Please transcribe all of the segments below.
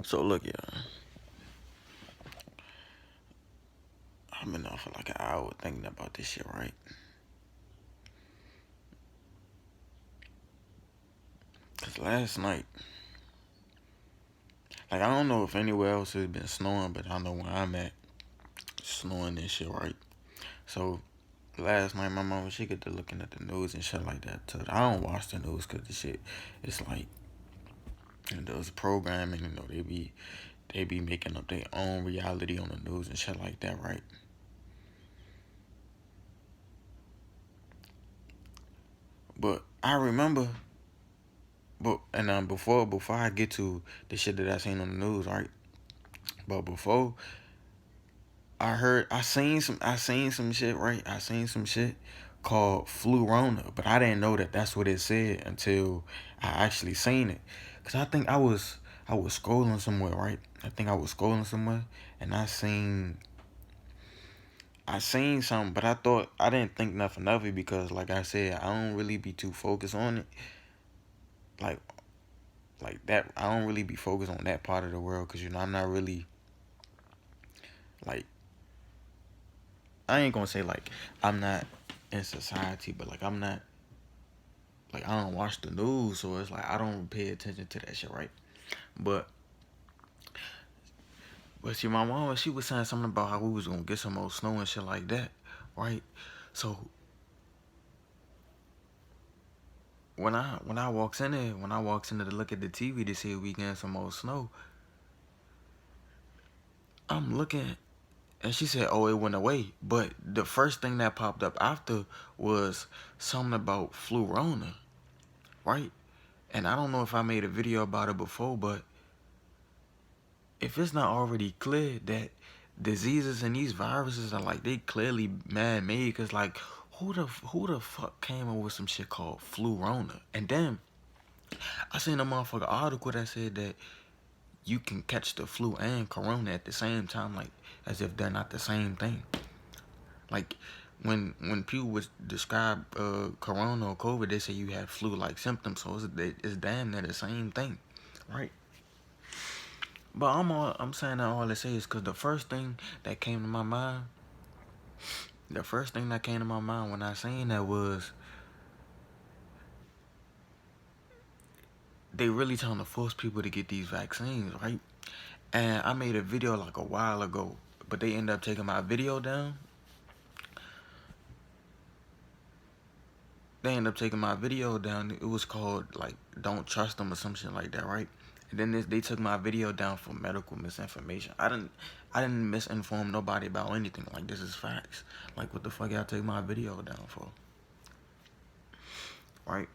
So look, yeah, I've been off for like an hour thinking about this shit, right? Cause last night, like I don't know if anywhere else has been snowing, but I know where I'm at, snowing and shit, right? So last night, my mom she got to looking at the news and shit like that. So I don't watch the news cause the shit, it's like, those programming, they be making up their own reality on the news and shit like that, right? But I remember, before I get to the shit that I seen on the news, right? But before I seen some shit, right? I seen some shit called Flurona, but I didn't know that that's what it said until I actually seen it. Cause I was scrolling somewhere, right? I think I was scrolling somewhere, and I seen something, but I didn't think nothing of it because, like I said, I don't really be too focused on it, like that. I don't really be focused on that part of the world because I'm not really like I ain't gonna say like I'm not in society, but like I'm not like I don't watch the news, so it's like I don't pay attention to that shit, right? But see, my mom she was saying something about how we was gonna get some more snow and shit like that, right? So when I walks in there to look at the TV to see if we getting some more snow, I'm looking and she said, "Oh, it went away." But the first thing that popped up after was something about Flurona, right? And I don't know if I made a video about it before, but if it's not already clear that diseases and these viruses are like they clearly man-made, cause like who the fuck came up with some shit called Flurona? And then I seen a motherfucker article that said that you can catch the flu and corona at the same time, like as if they're not the same thing. Like when people would describe corona or COVID, they say you have flu-like symptoms, so it's damn near the same thing, right? But I'm saying that all to say is because that came to my mind, the first thing that came to my mind when I seen that was they really trying to force people to get these vaccines, right? And I made a video like a while ago, but they ended up taking my video down. They ended up taking my video down. It was called like "Don't Trust Them" or some shit like that, right? And then they took my video down for medical misinformation. I didn't misinform nobody about anything. Like this is facts. Like what the fuck y'all take my video down for, right?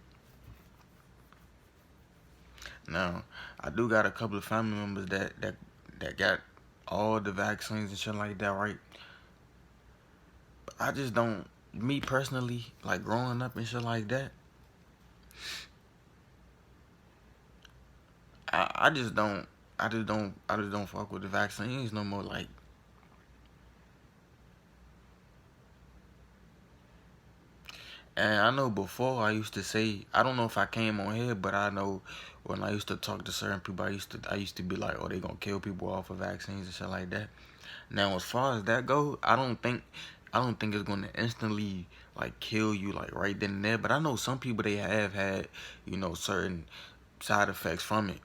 Now, I do got a couple of family members that got all the vaccines and shit like that, right? But I just don't. Me personally, like growing up and shit like that, I just don't. I just don't fuck with the vaccines no more. Like, and I know before I used to say, I don't know if I came on here, but I know when I used to talk to certain people, I used to be like, oh, they gonna kill people off of vaccines and shit like that. Now, as far as that go, I don't think it's gonna instantly like kill you like right then and there. But I know some people they have had certain side effects from it.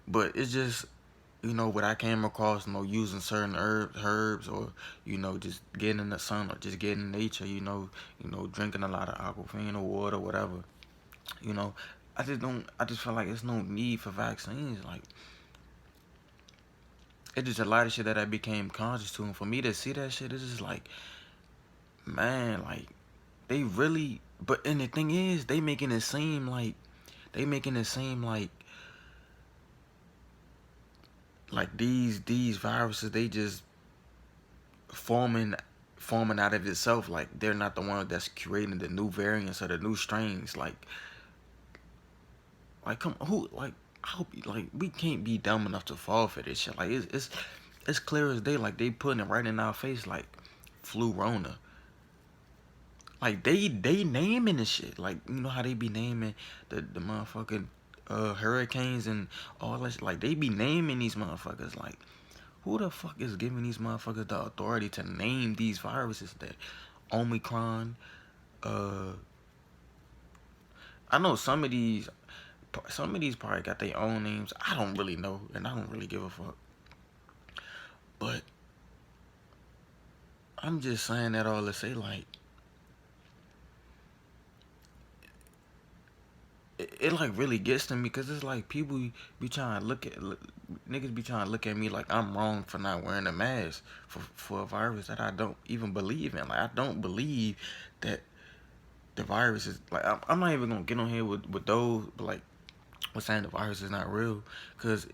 But it's just what I came across, using certain herbs, or just getting in the sun or just getting in nature, drinking a lot of aquafina water, whatever. You know, I just don't. I just feel like there's no need for vaccines. Like it's just a lot of shit that I became conscious to, and for me to see that shit, it's just like, man, like they really. But and the thing is, they making it seem like these viruses they just forming forming out of itself. Like they're not the one that's creating the new variants or the new strains. Like come who like I hope like we can't be dumb enough to fall for this shit. Like it's clear as day. Like they putting it right in our face. Like Flurona. Like they naming the shit. Like how they be naming the motherfucking hurricanes and all that shit. Like they be naming these motherfuckers. Like who the fuck is giving these motherfuckers the authority to name these viruses? That Omicron. Uh, I know some of these probably got their own names. I don't really know, and I don't really give a fuck. But I'm just saying that all to say, like, it like really gets to me because it's like people be trying to niggas be trying to look at me like I'm wrong for not wearing a mask for a virus that I don't even believe in. Like I don't believe that the virus is like I'm not even gonna get on here with those, but like with saying the virus is not real because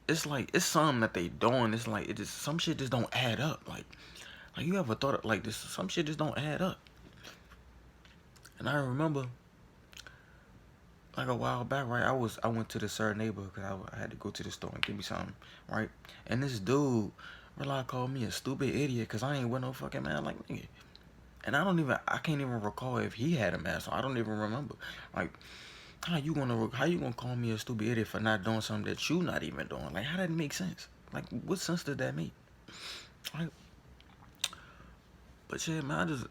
it's like it's something that they doing. It's like it just some shit just don't add up. Like you ever thought of, like this? Some shit just don't add up. And I remember like a while back, right? I went to the certain neighborhood because I had to go to the store and get me something, right? And this dude really called me a stupid idiot because I ain't wear no fucking mask, like nigga. And I can't even recall if he had a mask. So I don't even remember. Like, how you gonna call me a stupid idiot for not doing something that you not even doing? Like, how that make sense? Like, what sense did that make? Right? But yeah, man, it's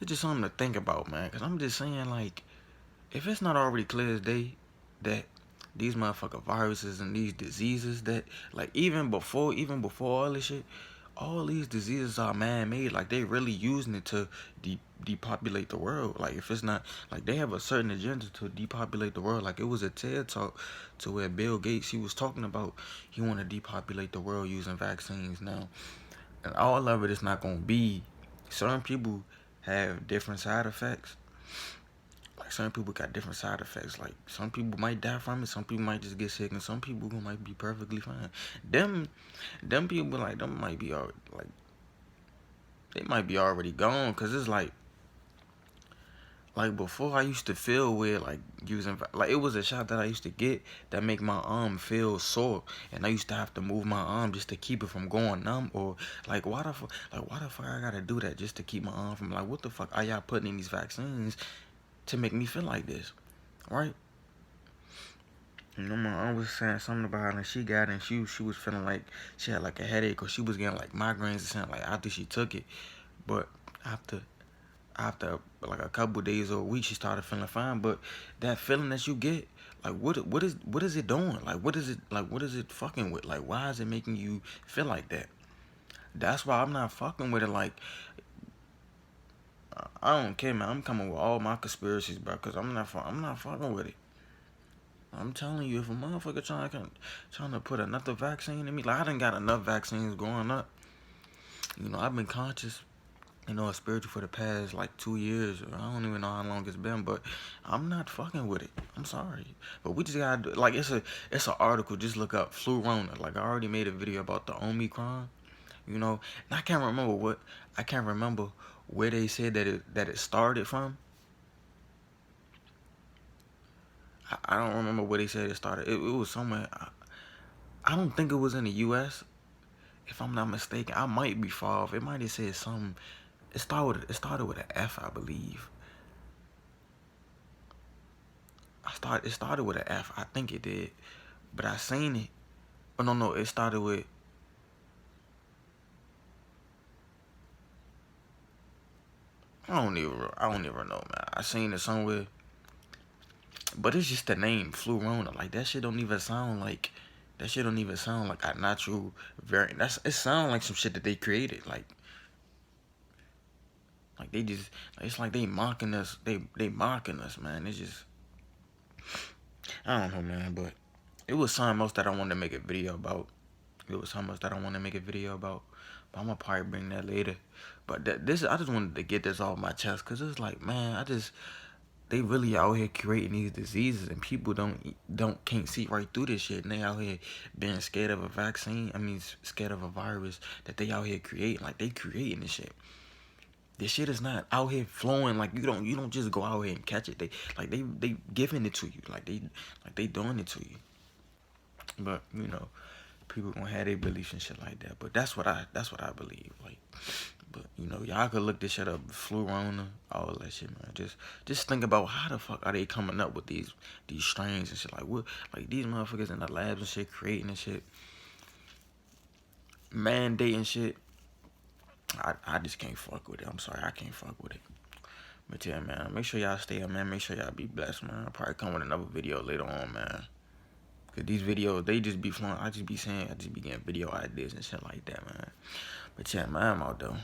just something to think about, man. Cause I'm just saying, like, if it's not already clear as day that these motherfucking viruses and these diseases that like even before all this shit, all these diseases are man-made. Like they really using it to depopulate the world. Like if it's not like they have a certain agenda to depopulate the world. Like it was a TED talk to where Bill Gates he was talking about he want to depopulate the world using vaccines now, and all of it is not gonna be. Certain people have different side effects. Like some people got different side effects. Like some people might die from it, some people might just get sick, and some people who might be perfectly fine. Them, them people like them might be like they might be already gone. Cause it's like before I used to feel weird like using like it was a shot that I used to get that make my arm feel sore, and I used to have to move my arm just to keep it from going numb or like why the fuck I gotta do that just to keep my arm from like what the fuck are y'all putting in these vaccines to make me feel like this, right? You know, my aunt was saying something about how she got it and she was feeling like she had like a headache or she was getting like migraines or something like after she took it. But after like a couple of days or a week, she started feeling fine. But that feeling that you get, like what is it doing? Like what is it fucking with? Like why is it making you feel like that? That's why I'm not fucking with it. Like I don't care, man. I'm coming with all my conspiracies, bro. Cause I'm not fucking with it. I'm telling you, if a motherfucker trying to put another vaccine in me, like I done got enough vaccines growing up. You know, I've been conscious, you know, spiritual for the past like 2 years. I don't even know how long it's been, but I'm not fucking with it. I'm sorry, but we just gotta do like it's an article. Just look up Flurona. Like I already made a video about the Omicron. You know, and I can't remember where they said that it started from. I don't remember where they said it started. It was somewhere. I don't think it was in the U.S. If I'm not mistaken, I might be far off. It might have said something. It started with an F, I believe. It started with an F. I think it did, but I seen it. Oh no, it started with. I don't even know, man. I seen it somewhere, but it's just the name Flurona. Like that shit don't even sound like. That shit don't even sound like a natural variant. It sounds like some shit that they created. Like they just, it's like they mocking us. They mocking us, man. It's just, I don't know, man. But it was something else that I wanted to make a video about. It was something else that I wanted to make a video about. But I'm gonna probably bring that later. But I just wanted to get this off my chest because it's like, man, they really out here creating these diseases and people can't see right through this shit, and they out here being scared of a vaccine. I mean, scared of a virus that they out here creating. Like they creating this shit. This shit is not out here flowing. Like you don't just go out here and catch it. They giving it to you. Like they doing it to you. But you know, people gonna have their beliefs and shit like that. But that's what I believe. Like But you know, y'all could look this shit up, Flurona, all that shit, man. Just think about how the fuck are they coming up with these strains and shit. Like what, like these motherfuckers in the labs and shit, creating and shit, mandating shit. I just can't fuck with it. I'm sorry, I can't fuck with it. But yeah, man, make sure y'all stay up, man. Make sure y'all be blessed, man. I'll probably come with another video later on, man. Cause these videos, they just be flowing. I just be saying, I just be getting video ideas and shit like that, man. But yeah, man, I'm out though.